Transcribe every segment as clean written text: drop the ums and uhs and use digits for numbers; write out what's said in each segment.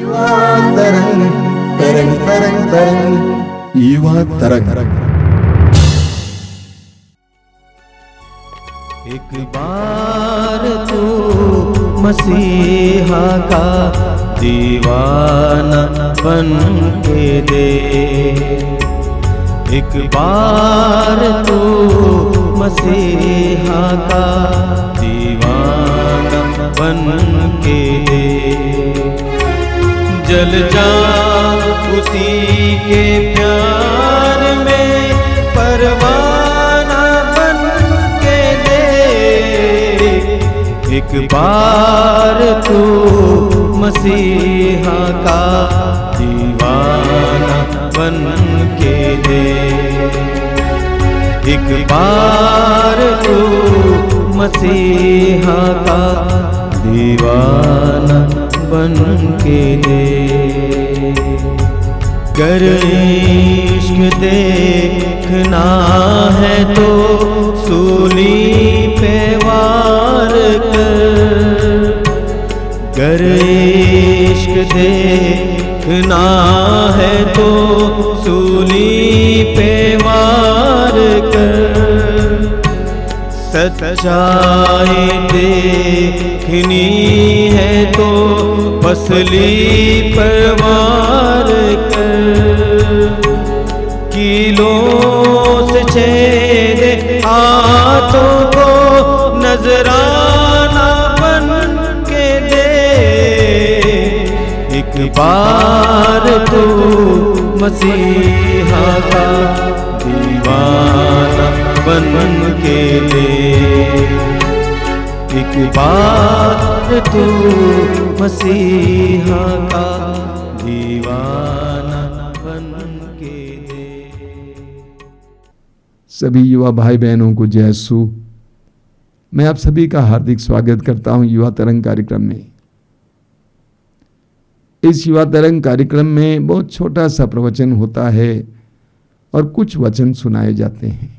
युवा तरंग तरंग तरंग तरंग युवा तरंग। एक बार तू मसीहा का दीवाना बन के दे, एक बार तू मसीहा का दीवाना बन के दे। जल जा उसी के प्यार में परवाना बन के दे, एक बार तू मसीहा का दीवाना बन के दे, एक बार तू मसीहा का दीवाना बन के दे। गर इश्क देखना है तो सूली पे वार कर, गर इश्क देखना है तो सूली पे वार कर। सच्चाई देखनी है तो पसली पर वार कर, कीलों से छेदे हाथों को नजराना बन के दे, एक बार तू मसीहा का दीवाना बन के दे, एक बार तू मसीहा का दीवाना बन के दे। सभी युवा भाई बहनों को जय यीशु। मैं आप सभी का हार्दिक स्वागत करता हूं युवा तरंग कार्यक्रम में। इस युवा तरंग कार्यक्रम में बहुत छोटा सा प्रवचन होता है और कुछ वचन सुनाए जाते हैं।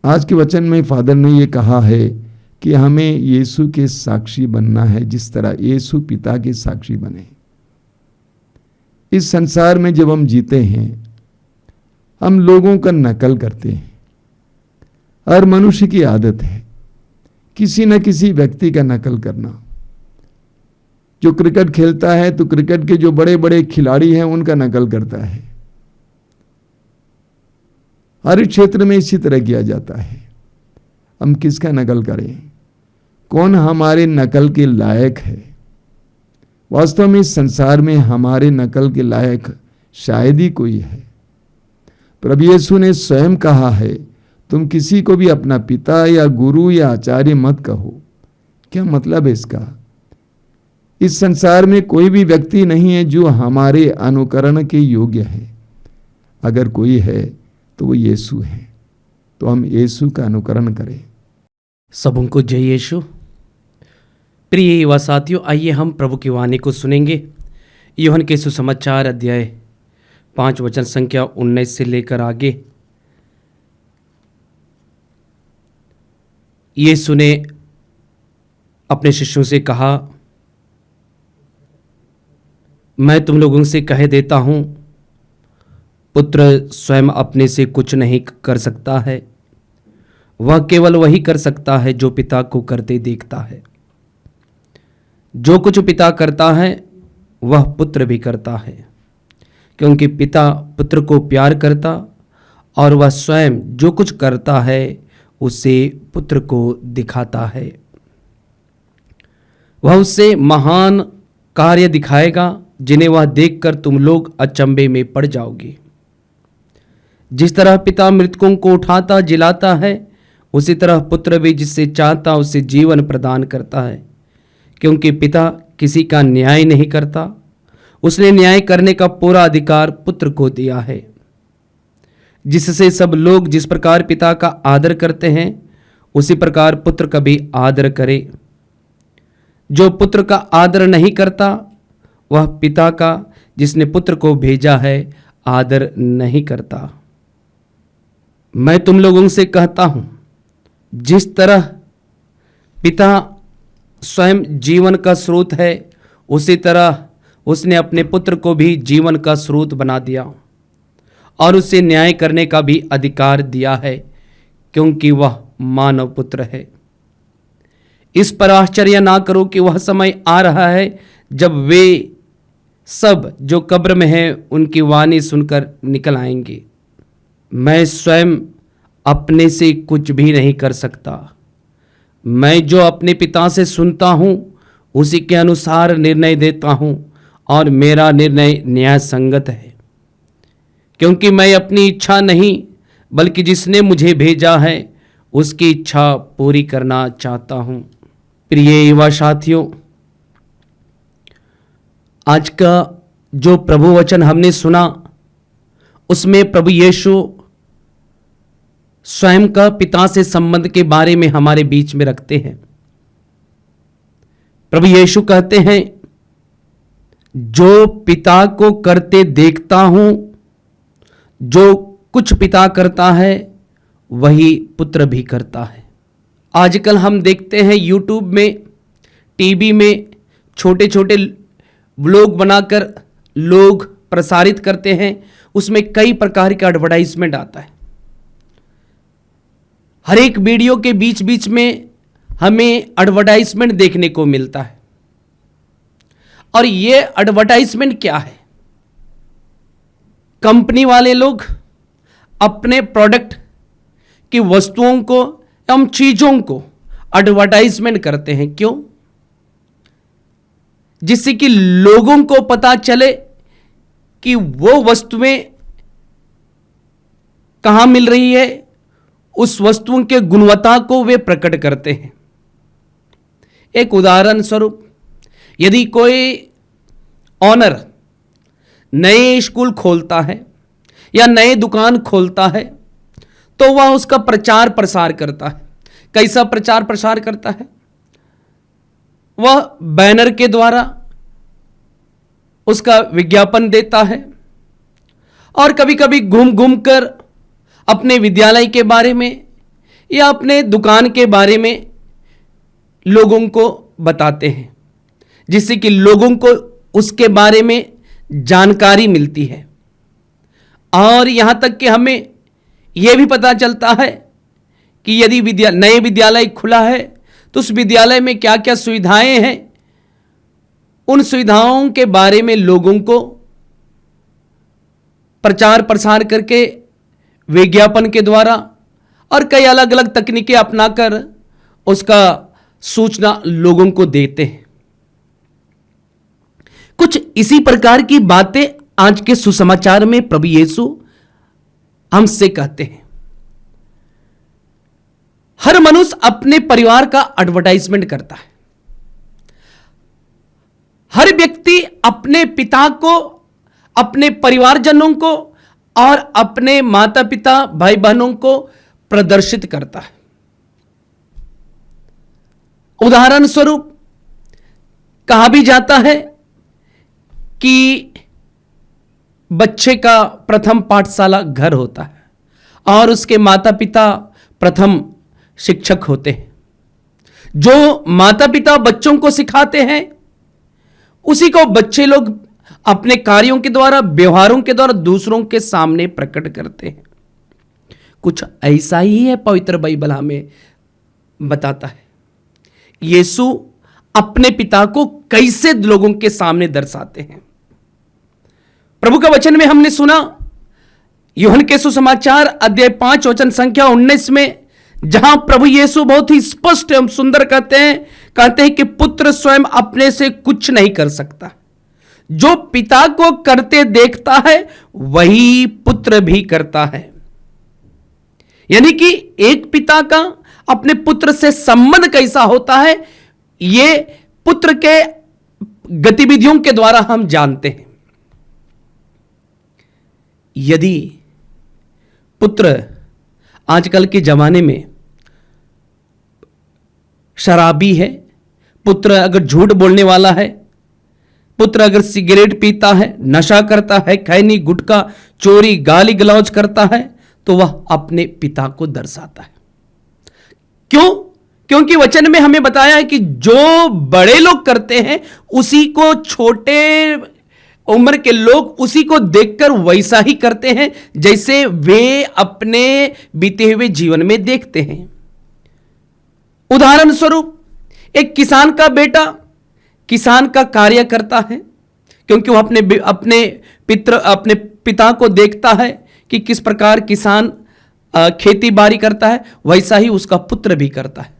आज के वचन में फादर ने ये कहा है कि हमें यीशु के साक्षी बनना है, जिस तरह यीशु पिता के साक्षी बने। इस संसार में जब हम जीते हैं, हम लोगों का नकल करते हैं। हर मनुष्य की आदत है किसी न किसी व्यक्ति का नकल करना। जो क्रिकेट खेलता है तो क्रिकेट के जो बड़े बड़े खिलाड़ी हैं उनका नकल करता है। हर क्षेत्र में इसी तरह किया जाता है। हम किसका नकल करें? कौन हमारे नकल के लायक है? वास्तव में इस संसार में हमारे नकल के लायक शायद ही कोई है। प्रभु यीशु ने स्वयं कहा है, तुम किसी को भी अपना पिता या गुरु या आचार्य मत कहो। क्या मतलब है इसका? इस संसार में कोई भी व्यक्ति नहीं है जो हमारे अनुकरण के योग्य है। अगर कोई है तो वो यीशु है। तो हम यीशु का अनुकरण करें। सबों को जय यीशु। प्रिय युवा साथियों, आइए हम प्रभु की वाणी को सुनेंगे। यूहन्ना के सुसमाचार अध्याय 5 वचन संख्या 19 से लेकर आगे। यीशु ने अपने शिष्यों से कहा, मैं तुम लोगों से कह देता हूं, पुत्र स्वयं अपने से कुछ नहीं कर सकता है, वह केवल वही कर सकता है जो पिता को करते देखता है। जो कुछ पिता करता है वह पुत्र भी करता है, क्योंकि पिता पुत्र को प्यार करता और वह स्वयं जो कुछ करता है उसे पुत्र को दिखाता है। वह उससे महान कार्य दिखाएगा जिन्हें वह देखकर तुम लोग अचंभे में पड़ जाओगे। जिस तरह पिता मृतकों को उठाता जिलाता है, उसी तरह पुत्र भी जिससे चाहता उसे जीवन प्रदान करता है। क्योंकि पिता किसी का न्याय नहीं करता, उसने न्याय करने का पूरा अधिकार पुत्र को दिया है, जिससे सब लोग जिस प्रकार पिता का आदर करते हैं उसी प्रकार पुत्र का भी आदर करे। जो पुत्र का आदर नहीं करता वह पिता का जिसने पुत्र को भेजा है आदर नहीं करता। मैं तुम लोगों से कहता हूं, जिस तरह पिता स्वयं जीवन का स्रोत है, उसी तरह उसने अपने पुत्र को भी जीवन का स्रोत बना दिया और उसे न्याय करने का भी अधिकार दिया है, क्योंकि वह मानव पुत्र है। इस पर आश्चर्य ना करो कि वह समय आ रहा है जब वे सब जो कब्र में हैं उनकी वाणी सुनकर निकल आएंगे। मैं स्वयं अपने से कुछ भी नहीं कर सकता, मैं जो अपने पिता से सुनता हूँ उसी के अनुसार निर्णय देता हूँ और मेरा निर्णय न्याय संगत है, क्योंकि मैं अपनी इच्छा नहीं बल्कि जिसने मुझे भेजा है उसकी इच्छा पूरी करना चाहता हूँ। प्रिय युवा साथियों, आज का जो प्रभु वचन हमने सुना उसमें प्रभु यीशु स्वयं का पिता से संबंध के बारे में हमारे बीच में रखते हैं। प्रभु यीशु कहते हैं, जो पिता को करते देखता हूं, जो कुछ पिता करता है वही पुत्र भी करता है। आजकल हम देखते हैं यूट्यूब में, टीवी में छोटे छोटे व्लॉग बनाकर लोग प्रसारित करते हैं, उसमें कई प्रकार का एडवर्टाइजमेंट आता है। हर एक वीडियो के बीच बीच में हमें एडवर्टाइजमेंट देखने को मिलता है। और ये एडवर्टाइजमेंट क्या है? कंपनी वाले लोग अपने प्रोडक्ट की वस्तुओं को एवं चीजों को एडवर्टाइजमेंट करते हैं। क्यों? जिससे कि लोगों को पता चले कि वो वस्तुएं कहां मिल रही है, उस वस्तुओं के गुणवत्ता को वे प्रकट करते हैं। एक उदाहरण स्वरूप, यदि कोई ऑनर नए स्कूल खोलता है या नए दुकान खोलता है तो वह उसका प्रचार प्रसार करता है। कैसा प्रचार प्रसार करता है? वह बैनर के द्वारा उसका विज्ञापन देता है और कभी कभी घूम घूम कर अपने विद्यालय के बारे में या अपने दुकान के बारे में लोगों को बताते हैं, जिससे कि लोगों को उसके बारे में जानकारी मिलती है। और यहां तक कि हमें यह भी पता चलता है कि यदि नए विद्यालय खुला है तो उस विद्यालय में क्या क्या सुविधाएं हैं, उन सुविधाओं के बारे में लोगों को प्रचार प्रसार करके विज्ञापन के द्वारा और कई अलग अलग तकनीकें अपनाकर उसका सूचना लोगों को देते हैं। कुछ इसी प्रकार की बातें आज के सुसमाचार में प्रभु यीशु हमसे कहते हैं। हर मनुष्य अपने परिवार का एडवर्टाइजमेंट करता है। हर व्यक्ति अपने पिता को, अपने परिवारजनों को और अपने माता पिता भाई बहनों को प्रदर्शित करता है। उदाहरण स्वरूप कहा भी जाता है कि बच्चे का प्रथम पाठशाला घर होता है और उसके माता पिता प्रथम शिक्षक होते हैं। जो माता पिता बच्चों को सिखाते हैं उसी को बच्चे लोग अपने कार्यों के द्वारा, व्यवहारों के द्वारा दूसरों के सामने प्रकट करते हैं। कुछ ऐसा ही है पवित्र बाइबल हमें बताता है। यीशु अपने पिता को कैसे लोगों के सामने दर्शाते हैं। प्रभु का वचन में हमने सुना, यूहन्ना के सुसमाचार अध्याय 5 वचन संख्या 19 में, जहां प्रभु यीशु बहुत ही स्पष्ट एवं सुंदर कहते हैं कि पुत्र स्वयं अपने से कुछ नहीं कर सकता, जो पिता को करते देखता है वही पुत्र भी करता है। यानी कि एक पिता का अपने पुत्र से संबंध कैसा होता है, ये पुत्र के गतिविधियों के द्वारा हम जानते हैं। यदि पुत्र आजकल के जमाने में शराबी है, पुत्र अगर झूठ बोलने वाला है, पुत्र अगर सिगरेट पीता है, नशा करता है, खैनी गुटखा चोरी गाली गलौज करता है, तो वह अपने पिता को दर्शाता है। क्यों? क्योंकि वचन में हमें बताया है कि जो बड़े लोग करते हैं उसी को छोटे उम्र के लोग उसी को देखकर वैसा ही करते हैं जैसे वे अपने बीते हुए जीवन में देखते हैं। उदाहरण स्वरूप एक किसान का बेटा किसान का कार्य करता है, क्योंकि वह अपने पिता को देखता है कि किस प्रकार किसान खेती बाड़ी करता है, वैसा ही उसका पुत्र भी करता है।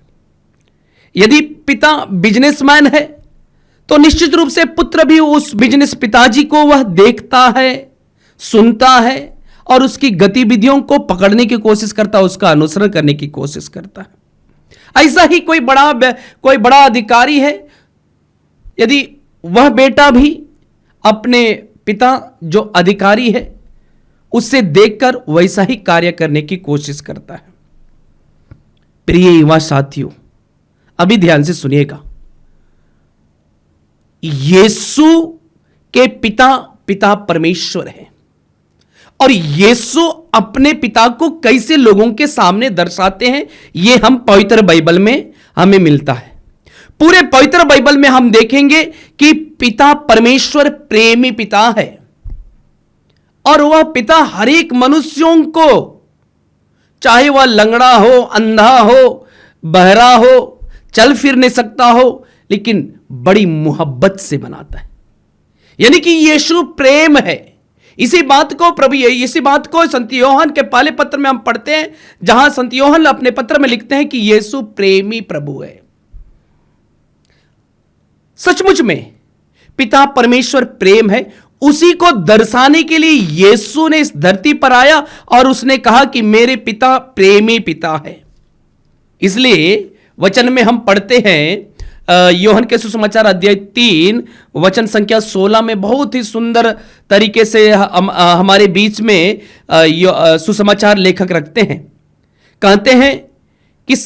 यदि पिता बिजनेसमैन है तो निश्चित रूप से पुत्र भी उस बिजनेस पिताजी को वह देखता है, सुनता है और उसकी गतिविधियों को पकड़ने की कोशिश करता है, उसका अनुसरण करने की कोशिश करता है। ऐसा ही कोई बड़ा अधिकारी है, यदि वह बेटा भी अपने पिता जो अधिकारी है उससे देखकर वैसा ही कार्य करने की कोशिश करता है। प्रिय युवा साथियों, अभी ध्यान से सुनिएगा। यीशु के पिता परमेश्वर है और यीशु अपने पिता को कैसे लोगों के सामने दर्शाते हैं, यह हम पवित्र बाइबल में हमें मिलता है। पूरे पवित्र बाइबल में हम देखेंगे कि पिता परमेश्वर प्रेमी पिता है और वह पिता हर एक मनुष्यों को, चाहे वह लंगड़ा हो, अंधा हो, बहरा हो, चल फिर नहीं सकता हो, लेकिन बड़ी मोहब्बत से बनाता है। यानी कि यीशु प्रेम है। इसी बात को संत योहन के पहले पत्र में हम पढ़ते हैं, जहां संत योहन अपने पत्र में लिखते हैं कि यीशु प्रेमी प्रभु है। सचमुच में पिता परमेश्वर प्रेम है। उसी को दर्शाने के लिए यीशु ने इस धरती पर आया और उसने कहा कि मेरे पिता प्रेमी पिता है। इसलिए वचन में हम पढ़ते हैं, योहन के सुसमाचार अध्याय 3 वचन संख्या 16 में बहुत ही सुंदर तरीके से हमारे बीच में सुसमाचार लेखक रखते हैं। कहते हैं कि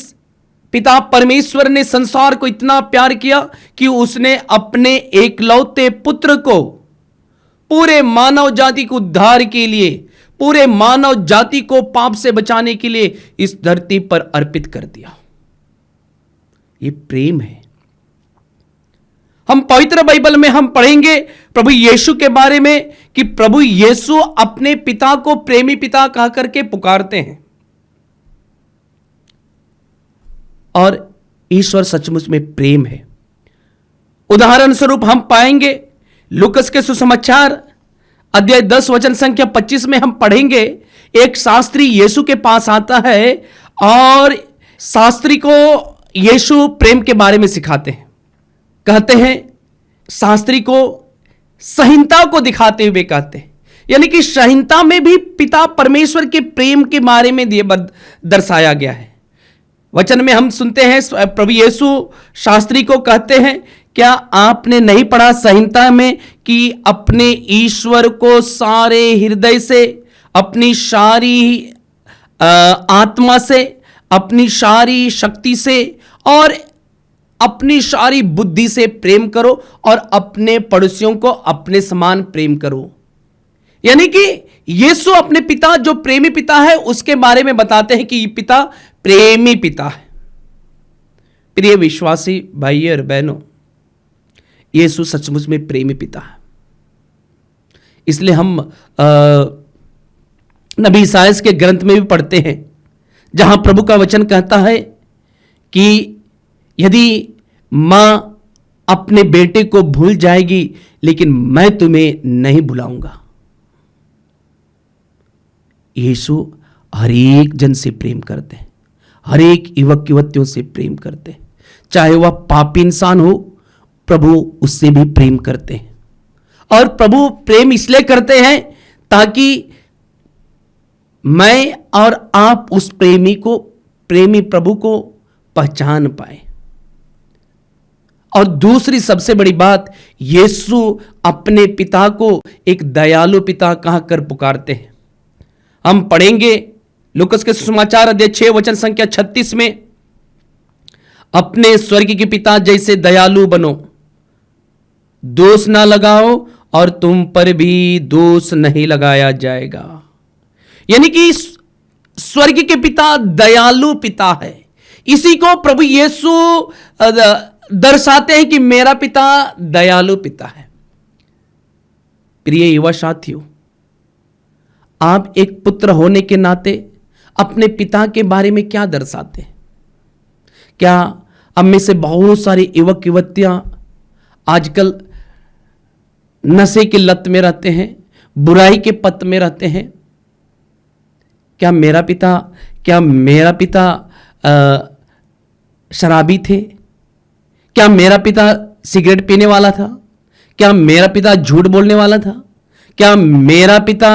पिता परमेश्वर ने संसार को इतना प्यार किया कि उसने अपने एकलौते पुत्र को पूरे मानव जाति को उद्धार के लिए, पूरे मानव जाति को पाप से बचाने के लिए इस धरती पर अर्पित कर दिया। ये प्रेम है। हम पवित्र बाइबल में हम पढ़ेंगे प्रभु यीशु के बारे में कि प्रभु यीशु अपने पिता को प्रेमी पिता कह करके पुकारते हैं और ईश्वर सचमुच में प्रेम है। उदाहरण स्वरूप हम पाएंगे लूकस के सुसमाचार अध्याय 10 वचन संख्या 25 में हम पढ़ेंगे, एक शास्त्री यीशु के पास आता है और शास्त्री को यीशु प्रेम के बारे में सिखाते हैं। कहते हैं, शास्त्री को संहिता को दिखाते हुए कहते हैं, यानी कि संहिता में भी पिता परमेश्वर के प्रेम के बारे में दर्शाया गया है। वचन में हम सुनते हैं प्रभु यीशु शास्त्री को कहते हैं, क्या आपने नहीं पढ़ा संहिता में कि अपने ईश्वर को सारे हृदय से, अपनी सारी आत्मा से, अपनी सारी शक्ति से और अपनी सारी बुद्धि से प्रेम करो और अपने पड़ोसियों को अपने समान प्रेम करो। यानी कि यीशु अपने पिता जो प्रेमी पिता है उसके बारे में बताते हैं कि ये पिता प्रेमी पिता है। प्रिय विश्वासी भाई और बहनों, यीशु सचमुच में प्रेमी पिता है। इसलिए हम नबी ईसायाह के ग्रंथ में भी पढ़ते हैं, जहां प्रभु का वचन कहता है कि यदि मां अपने बेटे को भूल जाएगी लेकिन मैं तुम्हें नहीं भुलाऊंगा। यीशु हर एक जन से प्रेम करते हैं, हर एक युवक युवतियों से प्रेम करते हैं, चाहे वह पापी इंसान हो, प्रभु उससे भी प्रेम करते हैं। और प्रभु प्रेम इसलिए करते हैं ताकि मैं और आप उस प्रेमी प्रभु को पहचान पाए। और दूसरी सबसे बड़ी बात, यीशु अपने पिता को एक दयालु पिता कहकर पुकारते हैं। हम पढ़ेंगे लूकस के सुसमाचार अध्याय 6 वचन संख्या 36 में, अपने स्वर्ग के पिता जैसे दयालु बनो, दोष ना लगाओ और तुम पर भी दोष नहीं लगाया जाएगा। यानी कि स्वर्ग के पिता दयालु पिता है। इसी को प्रभु यीशु दर्शाते हैं कि मेरा पिता दयालु पिता है। प्रिय युवा साथियों, आप एक पुत्र होने के नाते अपने पिता के बारे में क्या दर्शाते हैं? क्या अब में से बहुत सारे युवक युवतियां आजकल नशे की लत में रहते हैं, बुराई के पथ में रहते हैं? क्या मेरा पिता शराबी थे? क्या मेरा पिता सिगरेट पीने वाला था? क्या मेरा पिता झूठ बोलने वाला था? क्या मेरा पिता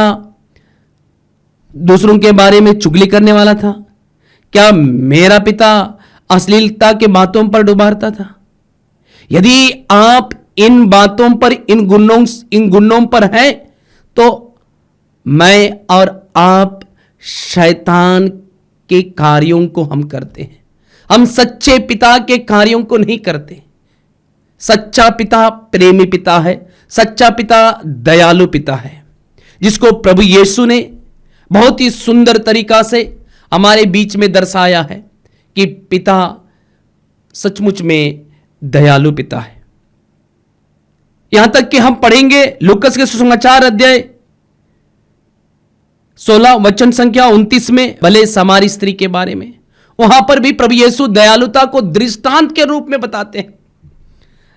दूसरों के बारे में चुगली करने वाला था? क्या मेरा पिता अश्लीलता के बातों पर डुबाता था? यदि आप इन बातों पर, इन गुणों पर हैं, तो मैं और आप शैतान के कार्यों को हम करते हैं। हम सच्चे पिता के कार्यों को नहीं करते। सच्चा पिता प्रेमी पिता है, सच्चा पिता दयालु पिता है, जिसको प्रभु यीशु ने बहुत ही सुंदर तरीका से हमारे बीच में दर्शाया है कि पिता सचमुच में दयालु पिता है। यहां तक कि हम पढ़ेंगे लूकस के सुसमाचार अध्याय 16 वचन संख्या 29 में भले समारी स्त्री के बारे में, वहां पर भी प्रभु यीशु दयालुता को दृष्टांत के रूप में बताते हैं।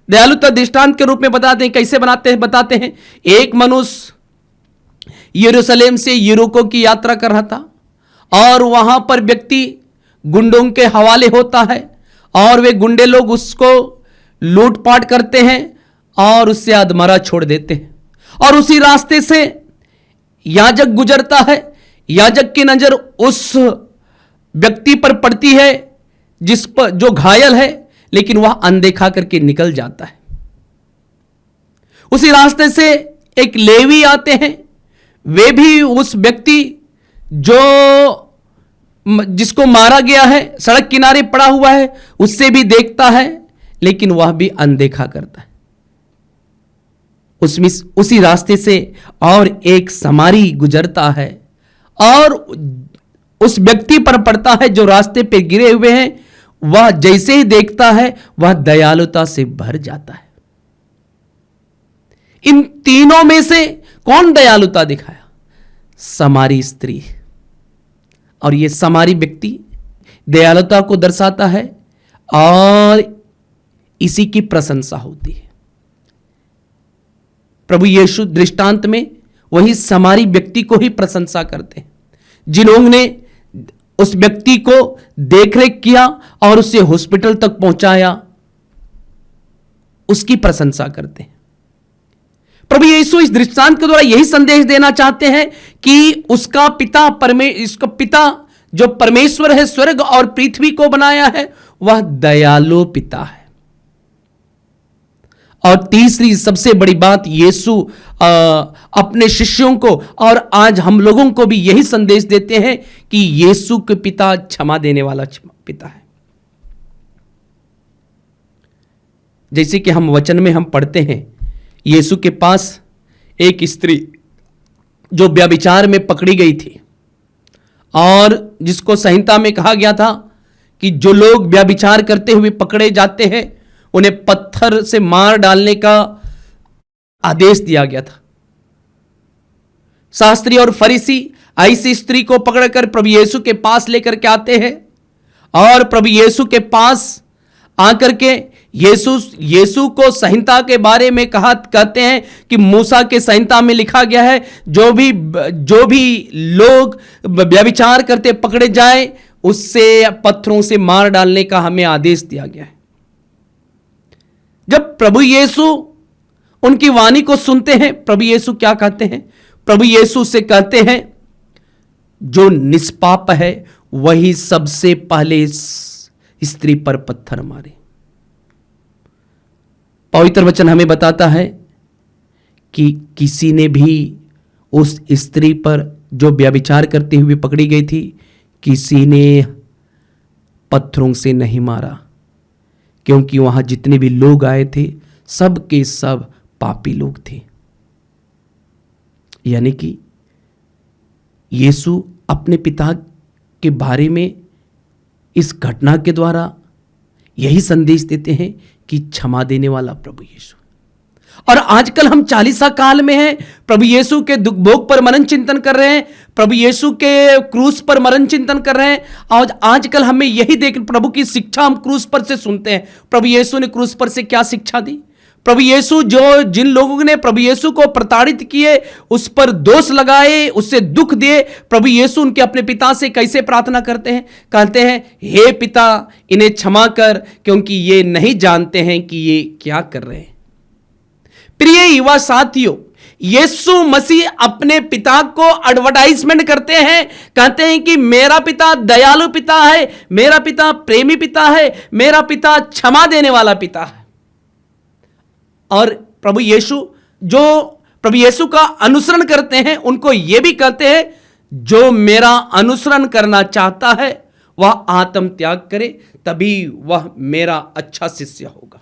दयालुता दृष्टांत के रूप में बताते हैं। कैसे बताते हैं? एक मनुष्य यरूशलेम से यरीहो की यात्रा कर रहा था और वहां पर व्यक्ति गुंडों के हवाले होता है और वे गुंडे लोग उसको लूटपाट करते हैं और उससे अधमरा छोड़ देते हैं। और उसी रास्ते से याजक गुजरता है। याजक की नजर उस व्यक्ति पर पड़ती है जिस पर जो घायल है, लेकिन वह अनदेखा करके निकल जाता है। उसी रास्ते से एक लेवी आते हैं। वे भी उस व्यक्ति जिसको मारा गया है, सड़क किनारे पड़ा हुआ है, उससे भी देखता है, लेकिन वह भी अनदेखा करता है। उसी रास्ते से और एक समारी गुजरता है और उस व्यक्ति पर पड़ता है जो रास्ते पे गिरे हुए हैं। वह जैसे ही देखता है, वह दयालुता से भर जाता है। इन तीनों में से कौन दयालुता दिखाया? समारी स्त्री। और यह समारी व्यक्ति दयालुता को दर्शाता है और इसी की प्रशंसा होती है। प्रभु यीशु दृष्टांत में वही समारी व्यक्ति को ही प्रशंसा करते हैं, जिन्होंने उस व्यक्ति को देखरेख किया और उसे हॉस्पिटल तक पहुंचाया, उसकी प्रशंसा करते हैं। प्रभु यीशु इस दृष्टांत के द्वारा यही संदेश देना चाहते हैं कि उसका पिता जो परमेश्वर है, स्वर्ग और पृथ्वी को बनाया है, वह दयालु पिता है। और तीसरी सबसे बड़ी बात, यीशु अपने शिष्यों को और आज हम लोगों को भी यही संदेश देते हैं कि यीशु के पिता क्षमा देने वाला पिता है। जैसे कि हम वचन में हम पढ़ते हैं, यीशु के पास एक स्त्री जो व्यभिचार में पकड़ी गई थी और जिसको संहिता में कहा गया था कि जो लोग व्यभिचार करते हुए पकड़े जाते हैं उन्हें पत्थर से मार डालने का आदेश दिया गया था। शास्त्री और फरीसी ऐसी स्त्री को पकड़कर प्रभु यीशु के पास लेकर के आते हैं और प्रभु यीशु के पास आकर के यीशु को संहिता के बारे में कहते हैं कि मूसा के संहिता में लिखा गया है, जो भी लोग व्यभिचार करते पकड़े जाए उससे पत्थरों से मार डालने का हमें आदेश दिया गया है। जब प्रभु यीशु उनकी वाणी को सुनते हैं, प्रभु यीशु क्या कहते हैं? प्रभु यीशु से कहते हैं, जो निष्पाप है वही सबसे पहले स्त्री पर पत्थर मारे। पवित्र वचन हमें बताता है कि किसी ने भी उस स्त्री पर जो व्यभिचार करते हुए पकड़ी गई थी, किसी ने पत्थरों से नहीं मारा, क्योंकि वहां जितने भी लोग आए थे सब के सब पापी लोग थे। यानी कि यीशु अपने पिता के बारे में इस घटना के द्वारा यही संदेश देते हैं कि क्षमा देने वाला प्रभु यीशु। और आजकल हम चालीसा काल में हैं, प्रभु यीशु के दुख भोग पर मनन चिंतन कर रहे हैं, प्रभु यीशु के क्रूस पर मनन चिंतन कर रहे हैं। और आजकल हमें यही देख, प्रभु की शिक्षा हम क्रूस पर से सुनते हैं। प्रभु यीशु ने क्रूस पर से क्या शिक्षा दी? प्रभु यीशु जिन लोगों ने प्रभु यीशु को प्रताड़ित किए, उस पर दोष लगाए, उससे दुख दिए, प्रभु यीशु उनके अपने पिता से कैसे प्रार्थना करते हैं? कहते हैं, हे पिता, इन्हें क्षमा कर, क्योंकि ये नहीं जानते हैं कि ये क्या कर रहे हैं। प्रिय युवा साथियों, यीशु मसीह अपने पिता को एडवर्टाइजमेंट करते हैं, कहते हैं कि मेरा पिता दयालु पिता है, मेरा पिता प्रेमी पिता है, मेरा पिता क्षमा देने वाला पिता है। और प्रभु यीशु का अनुसरण करते हैं, उनको यह भी कहते हैं, जो मेरा अनुसरण करना चाहता है वह आत्म त्याग करे, तभी वह मेरा अच्छा शिष्य होगा।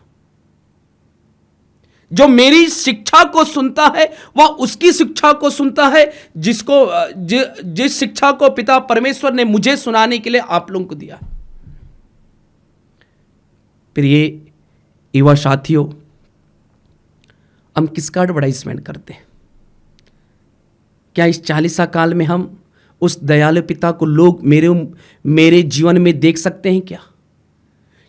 जो मेरी शिक्षा को सुनता है वह उसकी शिक्षा को सुनता है जिस शिक्षा को पिता परमेश्वर ने मुझे सुनाने के लिए आप लोगों को दिया। प्रिय युवा साथियों, हम किसका एडवर्टाइजमेंट करते हैं? क्या इस चालीसा काल में हम उस दयालु पिता को लोग मेरे जीवन में देख सकते हैं?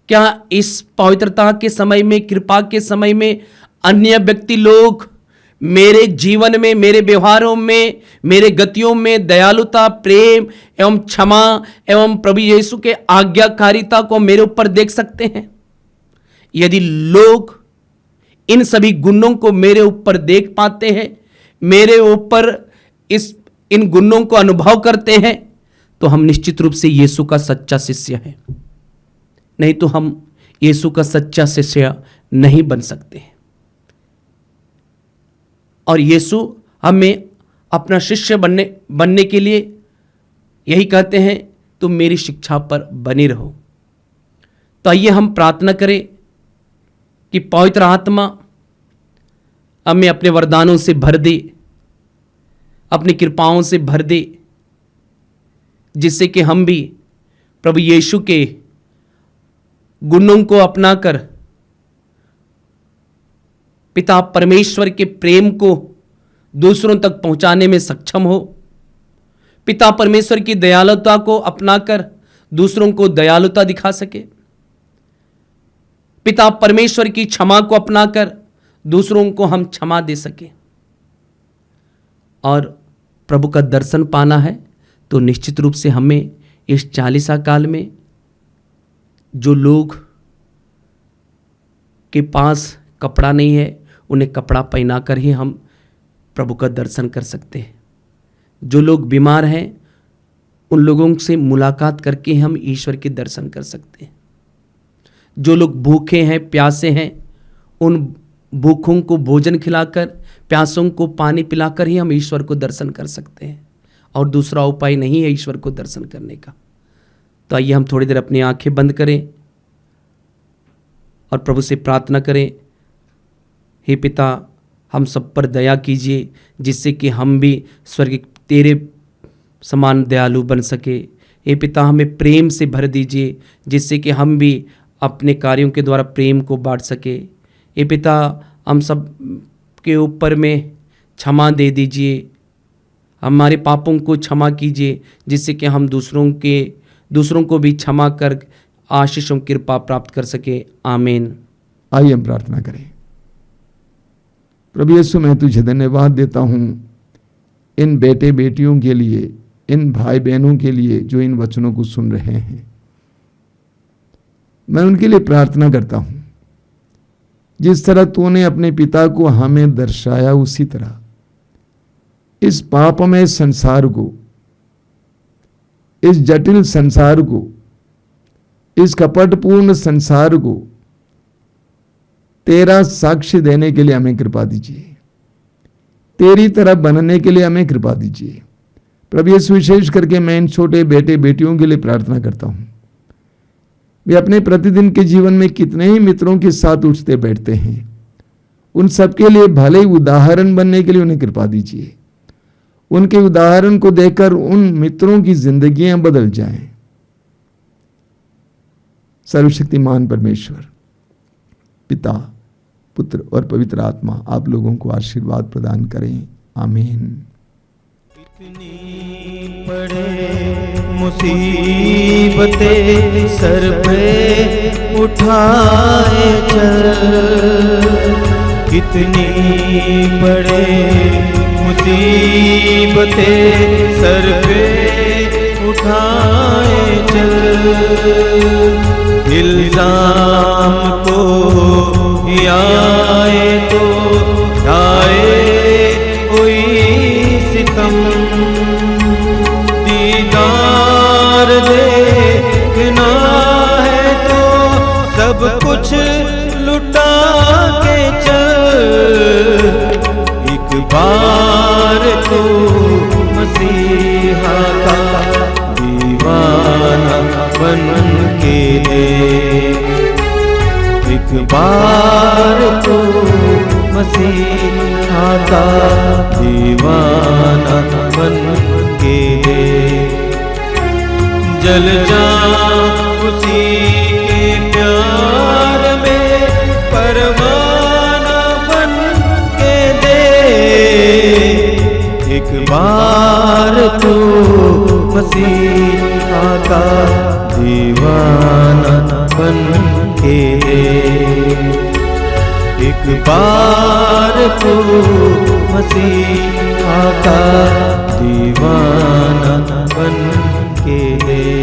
क्या इस पवित्रता के समय में, कृपा के समय में अन्य व्यक्ति लोग मेरे जीवन में, मेरे व्यवहारों में, मेरे गतियों में दयालुता, प्रेम एवं क्षमा एवं प्रभु यीशु के आज्ञाकारिता को मेरे ऊपर देख सकते हैं? यदि लोग इन सभी गुणों को मेरे ऊपर देख पाते हैं, मेरे ऊपर इन गुणों को अनुभव करते हैं, तो हम निश्चित रूप से यीशु का सच्चा शिष्य हैं। नहीं तो हम यीशु का सच्चा शिष्य नहीं बन सकते। और यीशु हमें अपना शिष्य बनने के लिए यही कहते हैं, तुम मेरी शिक्षा पर बने रहो। तो आइए हम प्रार्थना करें कि पवित्र आत्मा हमें अपने वरदानों से भर दे, अपनी कृपाओं से भर दे, जिससे कि हम भी प्रभु यीशु के गुणों को अपनाकर पिता परमेश्वर के प्रेम को दूसरों तक पहुंचाने में सक्षम हो, पिता परमेश्वर की दयालुता को अपनाकर दूसरों को दयालुता दिखा सके, पिता परमेश्वर की क्षमा को अपनाकर दूसरों को हम क्षमा दे सके। और प्रभु का दर्शन पाना है तो निश्चित रूप से हमें इस चालीसा काल में जो लोग के पास कपड़ा नहीं है, उन्हें कपड़ा पहनाकर ही हम प्रभु का दर्शन कर सकते हैं। जो लोग बीमार हैं, उन लोगों से मुलाकात करके हम ईश्वर के दर्शन कर सकते हैं। जो लोग भूखे हैं, प्यासे हैं, उन भूखों को भोजन खिलाकर, प्यासों को पानी पिलाकर ही हम ईश्वर को दर्शन कर सकते हैं। और दूसरा उपाय नहीं है ईश्वर को दर्शन करने का। तो आइए हम थोड़ी देर अपनी आंखें बंद करें और प्रभु से प्रार्थना करें, हे पिता, हम सब पर दया कीजिए, जिससे कि हम भी स्वर्ग तेरे समान दयालु बन सके। हे पिता, हमें प्रेम से भर दीजिए, जिससे कि हम भी अपने कार्यों के द्वारा प्रेम को बांट सके। हे पिता, हम सब के ऊपर में क्षमा दे दीजिए, हमारे पापों को क्षमा कीजिए, जिससे कि हम दूसरों को भी क्षमा कर आशीषों कृपा प्राप्त कर सके। आमीन। आइए हम प्रार्थना करें। प्रभु यीशु, मैं तुझे धन्यवाद देता हूँ इन बेटे बेटियों के लिए, इन भाई बहनों के लिए जो इन वचनों को सुन रहे हैं। मैं उनके लिए प्रार्थना करता हूँ, जिस तरह तूने अपने पिता को हमें दर्शाया, उसी तरह इस पापमय संसार को, इस जटिल संसार को, इस कपटपूर्ण संसार को तेरा साक्ष्य देने के लिए हमें कृपा दीजिए, तेरी तरह बनने के लिए हमें कृपा दीजिए। प्रभु यीशु, विशेष करके मैं इन छोटे बेटे बेटियों के लिए प्रार्थना करता हूं। वे अपने प्रतिदिन के जीवन में कितने ही मित्रों के साथ उठते बैठते हैं, उन सबके लिए भले ही उदाहरण बनने के लिए उन्हें कृपा दीजिए। उनके उदाहरण को देखकर उन मित्रों की जिंदगियां बदल जाएं। सर्वशक्तिमान परमेश्वर पिता, पुत्र और पवित्र आत्मा आप लोगों को आशीर्वाद प्रदान करें। आमीन। कितनी पड़े मुसीबतें सर पे उठाए चल, कितनी पड़े मुसीबतें सर पे उठाए चल, इल्जाम को आए तो आए कोई सितम, दीदार देखना है तो सब कुछ लुटा के चल, एक बार तो मसीहा का दीवाना बन के दे, एक बार तो मसीहा का दीवाना बन के दे, जल जा उसी के प्यार में परवाना बन के दे, एक बार तो मसीहा का दीवाना बन के दे, एक बार तो मसीहा का दीवाना बन के दे।